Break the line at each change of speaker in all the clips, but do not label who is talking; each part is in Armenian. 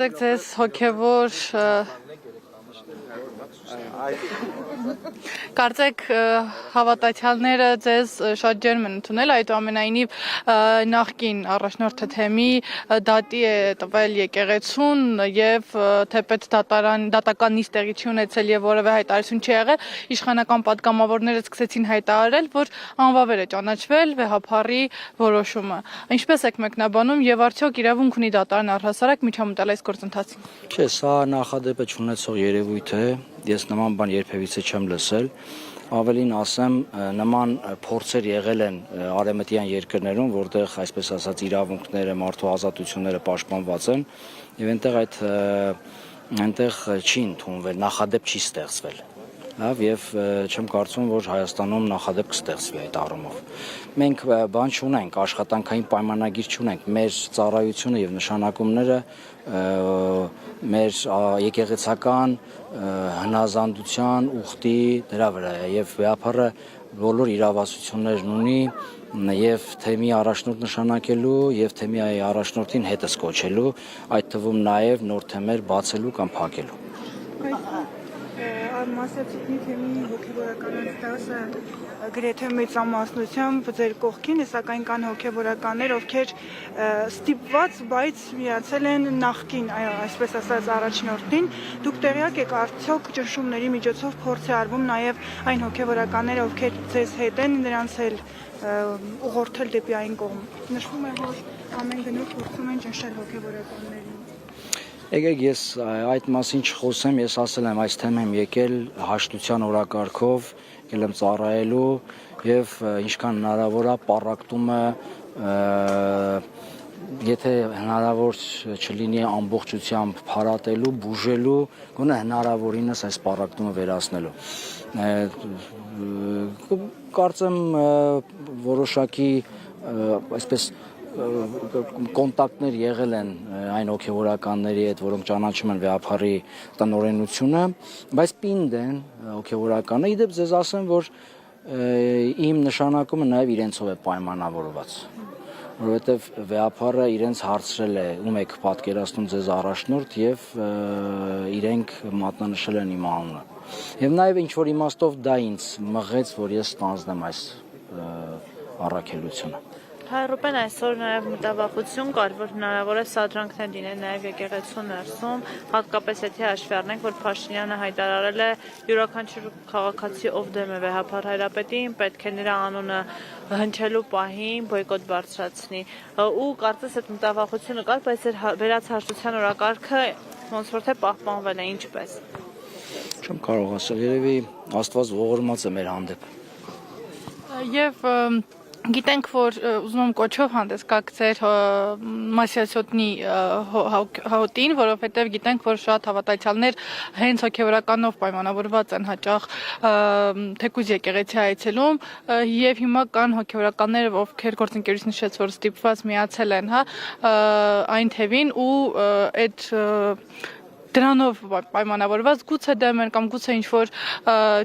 Ձեզ հոգևոր կարծեք հավատացյալները ձեզ շատ ջերմ են ընդունել, այդուամենայնիվ նախկին առաջնորդը թեմի դատի է տվել եկեղեցուն եւ թեպետ դատական նիստ տեղի չի ունեցել եւ որևէ հայտարարություն չի եղել, իշխանական պատգամավորները սկսեցին հայտարարել, որ անվավեր է ճանաչվել վեհափառի որոշումը։ Ինչպես եք մեկնաբանում եւ արդյոք իրավունք ունի դատարան առհասարակ միջամտել այս գործընթացին։
Չէ, սա նախադեպ չունեցող երևույթ է, ես նման բան երբևիցե չեմ լսել, ավելին ասեմ, նման փորձեր եղել են արևմտյան երկրներում, որտեղ, այսպես ասած, իրավունքները, մարդու ազատությունները պաշտպանված են, եւ այնտեղ չի ընդունվել, նախադեպ չի ստեղծվել։ Լավ, եւ չեմ կարծում, որ Հայաստանում նախադեպ կստեղծվի այդ առումով։ Մենք բան չունենք, աշխատանքային պայմանագիր չունենք, մեր ծառայությունը եւ նշանակումները մեր եկեղեցական հնազանդության ուխտի դրա վրա է եւ վեհափառը բոլոր իրավասություններն ունի եւ թեմի առաջնորդ նշանակելու եւ թեմի առաջնորդին հետս կոչելու, այդ թվում նաեւ նոր թեմեր բացելու կամ փակելու։
Մասնակցի թեմի հոգևորական դասը գրեթե մեծամասնությամբ ձեր կողքին է, սակայն կան հոգևորականներ, ովքեր ստիպված, բայց միացել են նախկին, այսպես ասած, առաջնորդին։ Դուք տեղյակ եք, արդյոք ճնշումների միջոցով փորձ է արվում նաև այն հոգևորականները, ովքեր ձեզ հետ են, նրանց էլ ուղղորդել դեպի այն կողմ։ Նշվում է, որ ամեն գնով փորձում են ճնշել հոգևորականներին։
Եկեք ես այդ մասին չխոսեմ, ես ասել եմ այս թեմեմ եկել հաշտության օրակարգով, եկել եմ ծառայելու եւ ինչքան հնարավոր է պառակտումը, եթե հնարավոր չլինի ամբողջությամբ փարատելու, բուժելու, գոնե հնարավորինս այս պառակտումը վերացնելու։ Կարծեմ որոշակի այսպես կոնտակտներ եղել են այն հոգևորականների հետ, որոնք ճանաչում են վեհափառի տնօրենությունը, բայց պինդ են հոգևորականը։ Իդեպ ձեզ ասեմ, որ իմ նշանակումը նաև իրենցով է պայմանավորված, որովհետև վեհափառը իրենց հարցրել է, ում եք պատկերացնում ձեզ առաջնորդ եւ իրենք մատնանշել են իմ անունը։ Եվ նաև ինչ որ իմաստով դա ինձ մղեց, որ ես ստանձնեմ այս առաքելությունը։
Հայրոպեն այսօր նաև մտավախություն կար, որ հնարավոր է սադրանքներ լինեն նաև եկեղեցու ներսում, հատկապես եթե հաշվի առնենք, որ Փաշինյանը հայտարարել է յուրաքանչյուր քաղաքացի, ով դեմ է վեհափառ Հայրապետին, պետք է նրա անունը հնչելու պահին բոյկոտ բարձրացնի։ Ու կարծես այդ մտավախությունը կար, բայց վերաց հաշտության օրակարգը ոնց որ թե պահպանվել է, ինչպես։
Չեմ կարող ասել, երևի Աստված ողորմած է մեր հանդեպ։
Եվ գիտենք, որ ուզում եմ կոչով հանդես գաք ձեր Մասյասյոտնի հոտին, որովհետև գիտենք, որ շատ հավատացյալներ հենց հոգևորականով պայմանավորված են հաճախ թեկուզ եկեղեցի այցելում եւ հիմա կան հոգևորականներ, ովքեր գործընկերուց նշեց, որ ստիպված միացել են, այն թևին ու այդ դրանով պայմանավորված գուցե դեմ են կամ գուցե ինչ-որ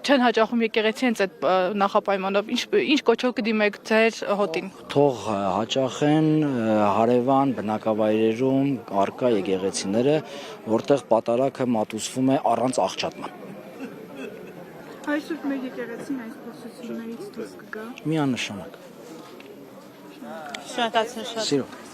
չեն հաճախում եկեղեցի հենց այդ նախապայմանով, ինչ կոչով կդիմեք ձեր հոտին։
Թող հաճախեն հարևան բնակավայրերում առկա եկեղեցիները, որտեղ պատարագը մատուցվում է առանց աղճատման։
Այսօր մեր եկեղեցին այս փոփոխություններից դուրս կգա։
Միանշանակ։
Շնորհակալություն շատ։
Սիրո։